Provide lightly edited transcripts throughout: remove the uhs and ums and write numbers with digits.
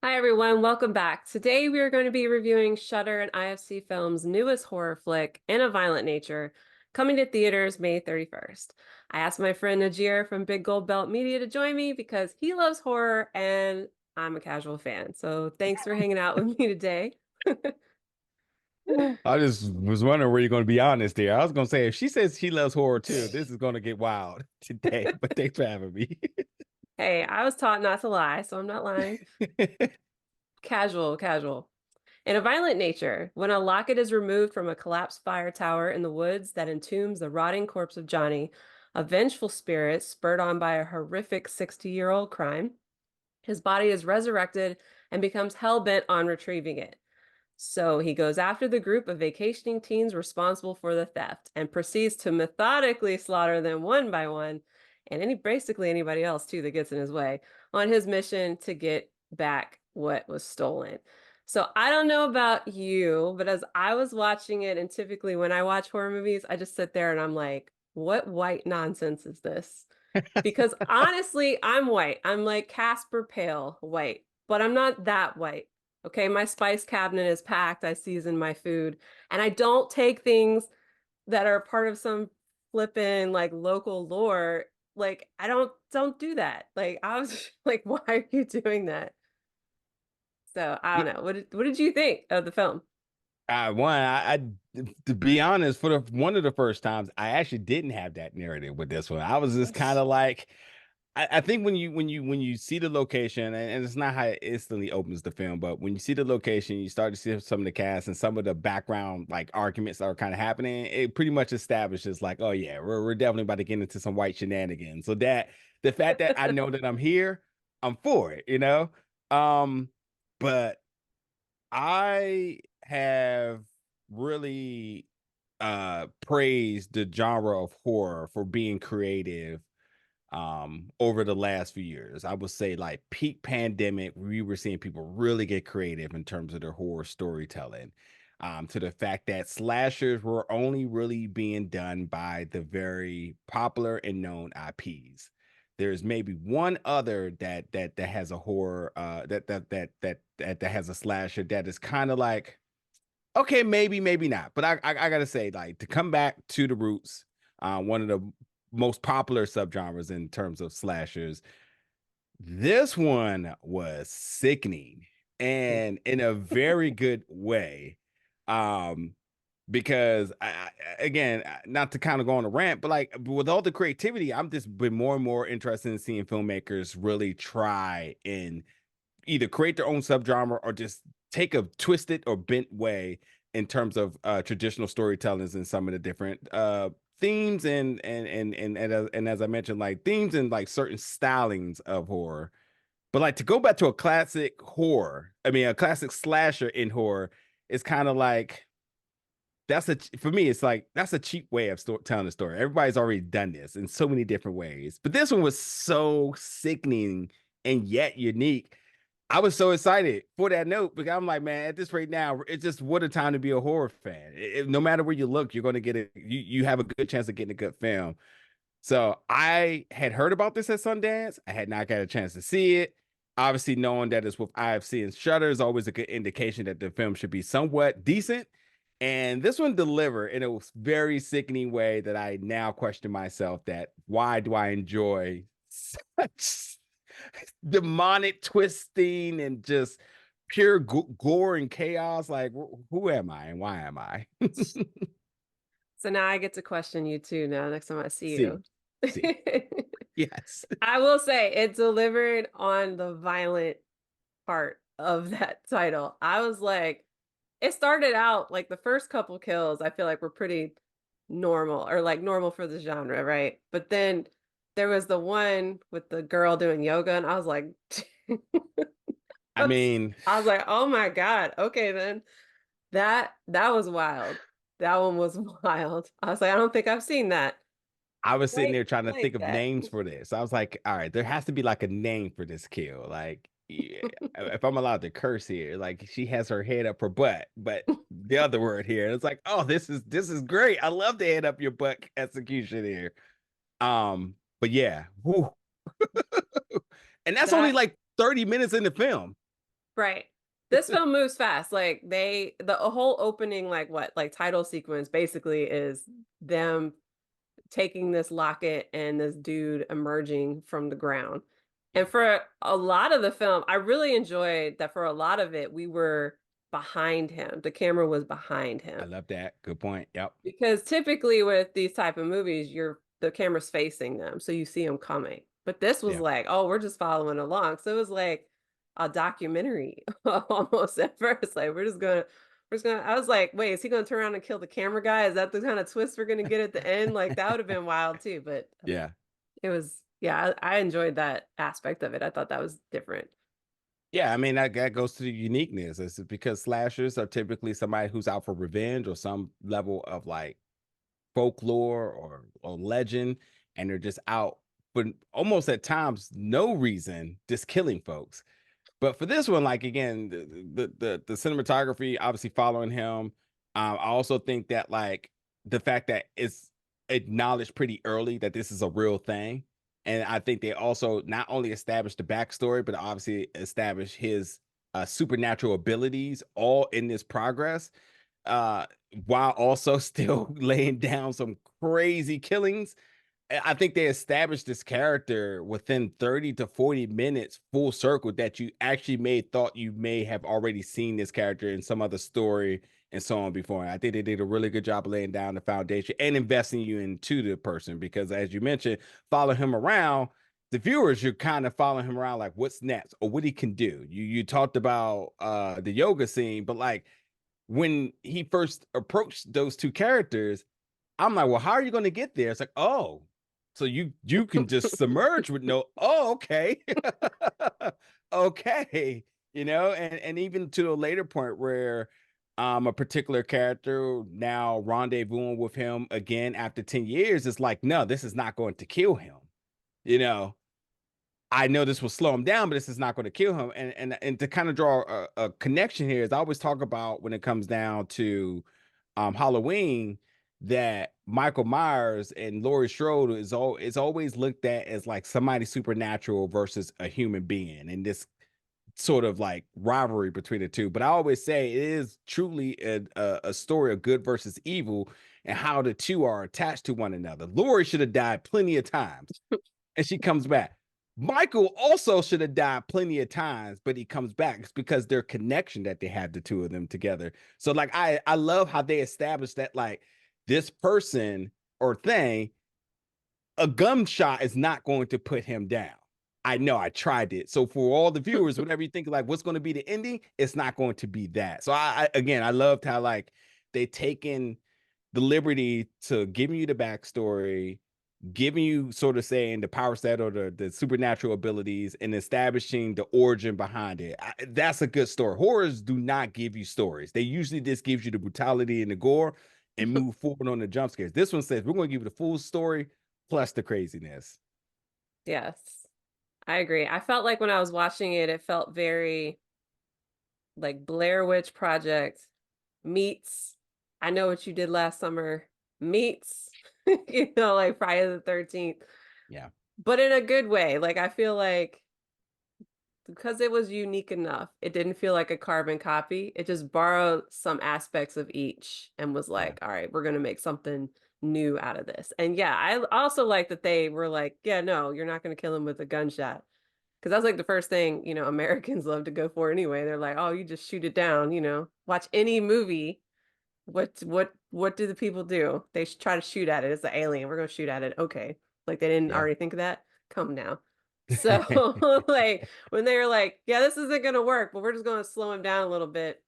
Hi everyone, welcome back. Today we are going to be reviewing Shudder and IFC Films' newest horror flick, In a Violent Nature, coming to theaters May 31st. I asked my friend Nagier from Big Gold Belt Media to join me because he loves horror and I'm a casual fan. So thanks for hanging out with me today. I just was wondering where you're going to be honest there. I was going to say, if she says she loves horror too, this is going to get wild today. But thanks for having me. Hey, I was taught not to lie, so I'm not lying. Casual, casual. In a violent nature, when a locket is removed from a collapsed fire tower in the woods that entombs the rotting corpse of Johnny, a vengeful spirit spurred on by a horrific 60-year-old crime, his body is resurrected and becomes hell-bent on retrieving it. So he goes after the group of vacationing teens responsible for the theft and proceeds to methodically slaughter them one by one, and basically anybody else too that gets in his way, on his mission to get back what was stolen. So I don't know about you, but as I was watching it, and typically when I watch horror movies, I just sit there and I'm like, what white nonsense is this? Because honestly, I'm white. I'm like Casper Pale white, but I'm not that white. Okay, my spice cabinet is packed. I season my food, and I don't take things that are part of some flippin' like local lore. Like I don't do that. Like I was like, why are you doing that? So I don't know. What did you think of the film? To be honest, for one of the first times, I actually didn't have that narrative with this one. I was just kind of like, I think when you see the location, and it's not how it instantly opens the film, but when you see the location, you start to see some of the cast and some of the background like arguments that are kind of happening. It pretty much establishes like, oh yeah, we're definitely about to get into some white shenanigans. So that the fact that I know that I'm here, I'm for it, you know. But I have really praised the genre of horror for being creative over the last few years. I would say like peak pandemic, we were seeing people really get creative in terms of their horror storytelling. To the fact that slashers were only really being done by the very popular and known IPs. There's maybe one other that has a horror that has a slasher that is kind of like, okay, maybe not. But I gotta say, like, to come back to the roots, one of the most popular subgenres in terms of slashers, this one was sickening and in a very good way. Um, because again, not to kind of go on a rant, but like with all the creativity, I'm just been more and more interested in seeing filmmakers really try and either create their own subgenre or just take a twisted or bent way in terms of traditional storytellings and some of the different themes and as I mentioned, like themes and like certain stylings of horror. But like to go back to a classic horror, I mean a classic slasher in horror is kind of like for me it's like that's a cheap way of telling a story. Everybody's already done this in so many different ways, but this one was so sickening and yet unique. I was so excited for that note because I'm like, man, at this rate now, it's just what a time to be a horror fan. No matter where you look, you're going to get it. You have a good chance of getting a good film. So I had heard about this at Sundance. I had not got a chance to see it. Obviously, knowing that it's with IFC and Shutter is always a good indication that the film should be somewhat decent. And this one delivered in a very sickening way that I now question myself that why do I enjoy such demonic twisting and just pure gore and chaos? Like, who am I and why am I? So now I get to question you too now next time I see See, you. see, yes. I will say it delivered on the violent part of that title. I was like, it started out like the first couple kills, I feel like were pretty normal or like normal for the genre, right? But then there was the one with the girl doing yoga, and I was like, I mean, I was like, oh my God, okay then. That was wild. That one was wild. I was like, I don't think I've seen that I was sitting quite there trying to think like of that. names for this. I was like, all right, there has to be like a name for this kill. Like, yeah, if I'm allowed to curse here, like she has her head up her butt, but the other word here, it's like, oh, this is great. I love the head up your butt execution here. But yeah, whew. And that's only That like 30 minutes in the film. Right. This film moves fast. Like the whole opening, like what, like title sequence basically is them taking this locket and this dude emerging from the ground. And Yeah, for a lot of the film, I really enjoyed that for a lot of it, we were behind him. The camera was behind I him. love that. Good point. Yep. Because typically with these type of movies, the camera's facing them, so you see them coming. But this was Yeah. like, oh, we're just following along. So it was like a documentary almost at first. Like we're just gonna. I was like, wait, is he gonna turn around and kill the camera guy? Is that the kind of twist we're gonna get at the end? Like that would have been wild too. But Yeah. it was, yeah, I enjoyed that aspect of it. I thought that was different. Yeah, I mean that goes to the uniqueness. It's because slashers are typically somebody who's out for revenge or some level of like folklore or legend, and they're just out for almost at times no reason, just killing folks. But for this one, like again, the cinematography obviously following him. I also think that like the fact that it's acknowledged pretty early that this is a real thing, and I think they also not only established the backstory, but obviously established his supernatural abilities all in this progress, uh, while also still laying down some crazy killings. I think they established this character within 30 to 40 minutes full circle that you actually may thought you may have already seen this character in some other story and so on before. And I think they did a really good job of laying down the foundation and investing you into the person because as you mentioned, follow him around, the viewers, you're kind of following him around like what's next or what he can do. You talked about the yoga scene, but like when he first approached those two characters, I'm like, well, how are you going to get there? It's like, oh, so you can just submerge with no, oh, okay. Okay. And even to a later point where a particular character now rendezvousing with him again after 10 years, it's like, no, this is not going to kill him. You know, I know this will slow him down, but this is not going to kill him. And to kind of draw a connection here is I always talk about when it comes down to Halloween that Michael Myers and Laurie Strode is always looked at as like somebody supernatural versus a human being, and this sort of like rivalry between the two. But I always say it is truly a story of good versus evil and how the two are attached to one another. Laurie should have died plenty of times and she comes back. Michael also should have died plenty of times, but he comes back. It's because their connection that they have, the two of them together. So like I love how they established that like this person or thing, a gunshot is not going to put him down. I know I tried it. So for all the viewers, whatever you think like what's going to be the ending, it's not going to be that. So again I loved how like they taken the liberty to giving you the backstory, giving you sort of saying the power set or the supernatural abilities and establishing the origin behind it. That's a good story. Horrors do not give you stories. They usually just gives you the brutality and the gore and move forward on the jump scares. This one says we're going to give you the full story plus the craziness. Yes, I agree. I felt like when I was watching it, it felt very like Blair Witch Project meets I Know What You Did Last Summer meets, like Friday the 13th, Yeah. but in a good way. Like I feel like because it was unique enough, it didn't feel like a carbon copy. It just borrowed some aspects of each and was Yeah. like, all right, we're gonna make something new out of this. And yeah, I also like that they were like, yeah, no, you're not gonna kill him with a gunshot. Because that's like the first thing, Americans love to go for anyway. They're like, oh, you just shoot it down, Watch any movie. What do the people do? They try to shoot at it. It's an alien. We're gonna shoot at it. Okay. Like they didn't Yeah. already think of that? Come now. So like when they were like, yeah, this isn't gonna work, but we're just gonna slow him down a little bit.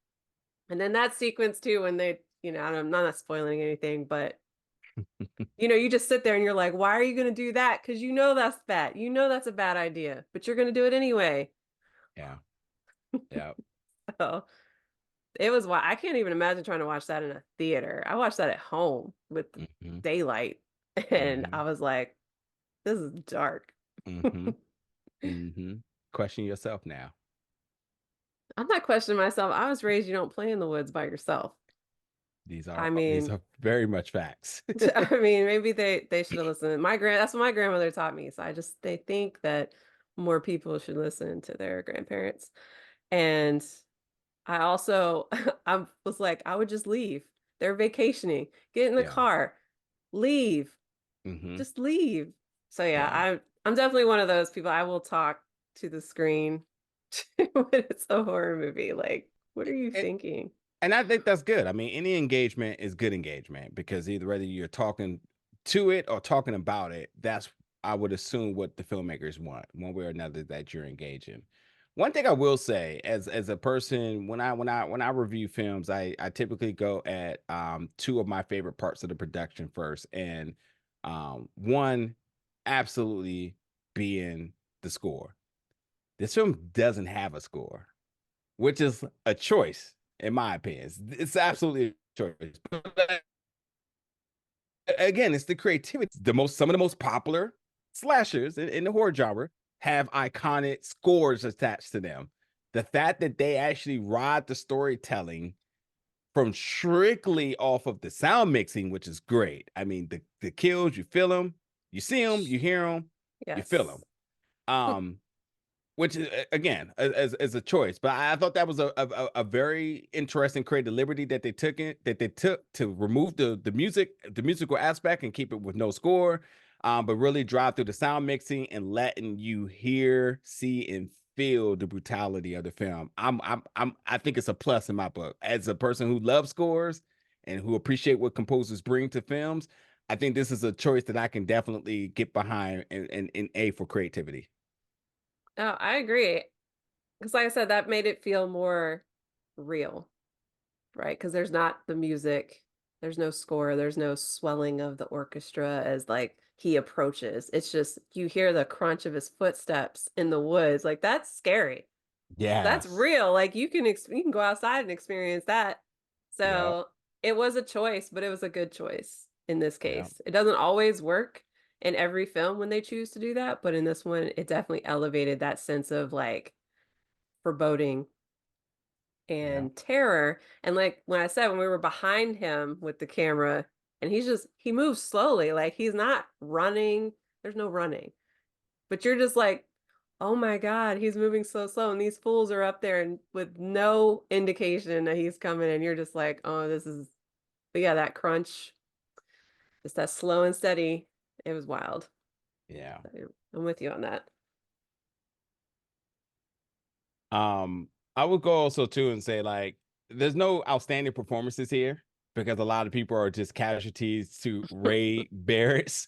And then that sequence too, when they, I'm not spoiling anything, but you just sit there and you're like, why are you gonna do that? Because you know that's bad. You know that's a bad idea, but you're gonna do it anyway. Yeah. Yeah. So it was why I can't even imagine trying to watch that in a theater. I watched that at home with Hmm. daylight, and Hmm. I was like, this is dark. Hmm. Hmm. Question yourself now. I'm not questioning myself. I was raised you don't play in the woods by yourself. I These mean, are very much facts. I mean, maybe they should have listened. That's what my grandmother taught me. So they think that more people should listen to their grandparents. And I also I was like, I would just leave. They're vacationing. Get in the Yeah. car. Leave. Hmm. Just leave. So yeah, Yeah. I'm definitely one of those people. I will talk to the screen when it's a horror movie. Like, what are you And, thinking? and I think that's good. I mean, any engagement is good engagement because either whether you're talking to it or talking about it, that's I would assume what the filmmakers want, one way or another, that you're engaging. One thing I will say, as a person, when I review films, I typically go at two of my favorite parts of the production first, and one absolutely being the score. This film doesn't have a score, which is a choice, in my opinion. It's absolutely a choice. But again, it's the creativity. Some of the most popular slashers in the horror genre have iconic scores attached to them. The fact that they actually ride the storytelling from strictly off of the sound mixing, which is great. I mean, the kills, you feel them, you see them, you hear them, you feel them. Yes. Um, which is again as a choice, but I thought that was a very interesting creative liberty that they took to remove the musical aspect and keep it with no score, but really drive through the sound mixing and letting you hear, see, and feel the brutality of the film. I think it's a plus in my book as a person who loves scores and who appreciate what composers bring to films. I think this is a choice that I can definitely get behind and a for creativity. Oh, I agree. Because like I said, that made it feel more real, right? Because there's not the music, there's no score, there's no swelling of the orchestra as like he approaches. It's just you hear the crunch of his footsteps in the woods. Like that's scary. That's Yes. real. Like you can go outside and experience that. Yeah. So it was a choice, but it was a good choice in this Yeah. case. It doesn't always work in every film when they choose to do that, but in this one, it definitely elevated that sense of like foreboding Yeah. and terror. And like when I said, when we were behind him with the camera, and he moves slowly, like he's not running. There's no running, but you're just like, oh my God, he's moving so slow. And these fools are up there and with no indication that he's coming. And you're just like, oh, but yeah, that crunch, just that slow and steady. It was wild. Yeah. I'm with you on that. I would go also too and say like there's no outstanding performances here because a lot of people are just casualties to Ray Barrett's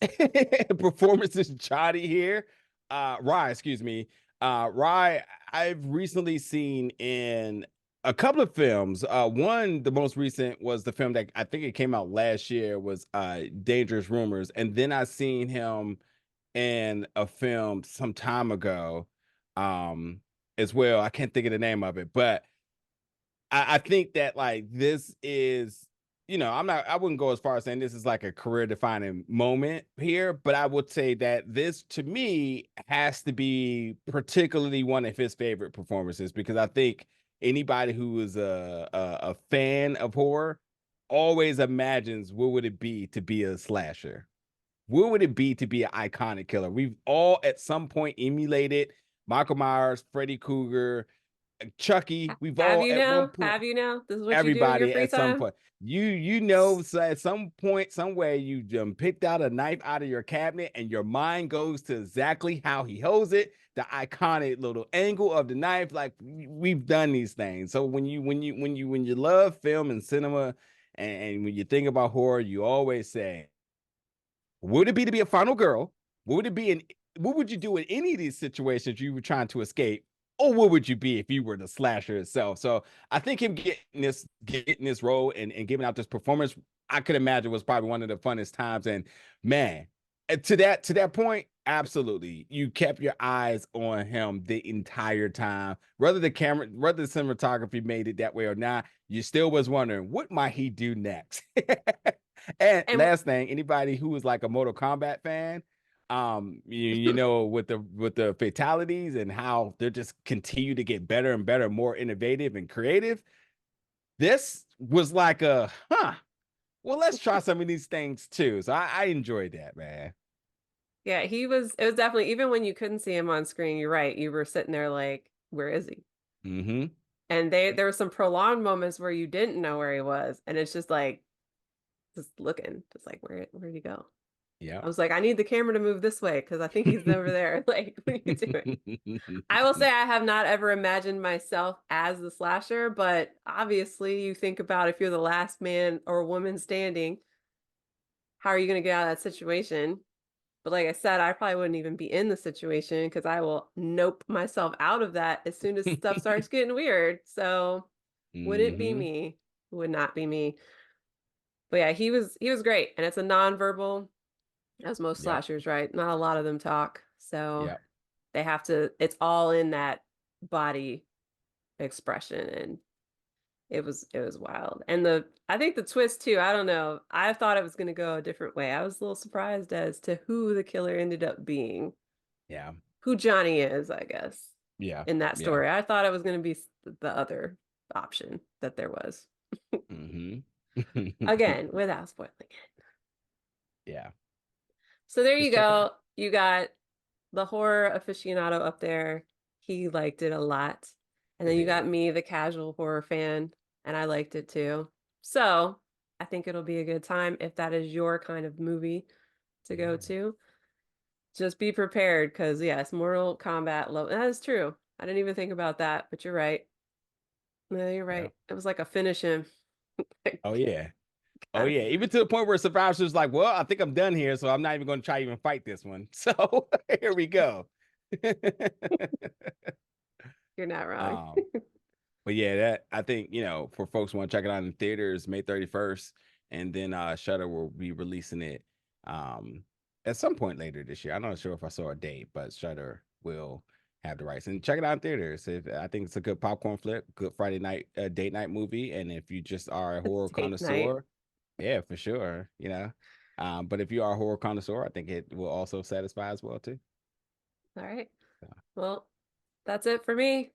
performances shoddy here. Rye, excuse me. Rye, I've recently seen in a couple of films. One, the most recent was the film that I think it came out last year was Dangerous Rumors. And then I seen him in a film some time ago as well. I can't think of the name of it, but I think that like this is, I wouldn't go as far as saying this is like a career defining moment here, but I would say that this to me has to be particularly one of his favorite performances because I think anybody who is a fan of horror always imagines what would it be to be a slasher. What would it be to be an iconic killer? We've all at some point emulated Michael Myers, Freddy Krueger, Chucky. We've Have all you at one now? point, Have you now? This is what you do in your everybody free at some time? point. You know, so at some point, somewhere, you picked out a knife out of your cabinet, and your mind goes to exactly how he holds it, the iconic little angle of the knife. Like we've done these things. So when you love film and cinema, and when you think about horror, you always say, would it be to be a final girl? Would it be in what would you do in any of these situations you were trying to escape? Or what would you be if you were the slasher itself? So I think him getting this role and giving out this performance, I could imagine was probably one of the funnest times. And man, to that point, absolutely. You kept your eyes on him the entire time. Whether the cinematography made it that way or not, you still was wondering what might he do next. And And last thing, anybody who is like a Mortal Kombat fan, with the fatalities and how they just continue to get better and better, more innovative and creative. This was like well, let's try some of these things too. So I enjoyed that, man. yeah, it was definitely, even when you couldn't see him on screen, you're right. You were sitting there like, where is he? Mm-hmm. And there were some prolonged moments where you didn't know where he was, and it's just like just looking, just like where'd he go? I Yep. was like, I need the camera to move this way because I think he's over there. Like, what are you doing? I will say I have not ever imagined myself as the slasher, but obviously you think about if you're the last man or woman standing, how are you going to get out of that situation? But like I said, I probably wouldn't even be in the situation because I will nope myself out of that as soon as stuff starts getting weird. So wouldn't be Mm-hmm. me. Would not be me. But yeah, he was great. And it's a nonverbal, as most Yep. slashers, right? Not a lot of them talk. So Yep. they have to, it's all in that body expression. And it was wild. And I think the twist too, I don't know. I thought it was gonna go a different way. I was a little surprised as to who the killer ended up being. Yeah. Who Johnny is, I guess, Yeah. in that Yeah. story. I thought it was gonna be the other option that there was. Mm-hmm. Again, without spoiling it. Yeah. So there you Just check it out. go. You got the horror aficionado up there. He liked it a lot. And I then you got did. me, the casual horror fan, and I liked it too. So I think it'll be a good time if that is your kind of movie to go Yeah. to. Just be prepared because, yes, Mortal Kombat low. That is true. I didn't even think about that, but you're right. No, you're Yeah. right. It was like a finish him. Oh yeah. Oh God. yeah. Even to the point where survivors was like, well, I think I'm done here, so I'm not even going to try even fight this one. So here we go. You're not wrong. um, But yeah, that I think, for folks who want to check it out in theaters May 31st, and then Shudder will be releasing it at some point later this year. I'm not sure if I saw a date, but Shudder will have the rights. And check it out in theaters. I think it's a good popcorn flip, good Friday night date night movie. And if you just are a horror Date night. connoisseur, yeah, for sure, But if you are a horror connoisseur, I think it will also satisfy as well too. All right. So, Well, that's it for me.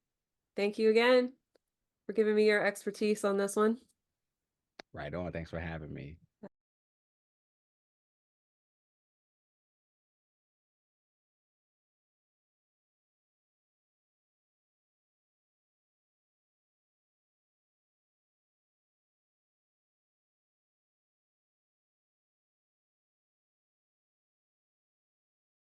Thank you again for giving me your expertise on this one. right on. Thanks for having me.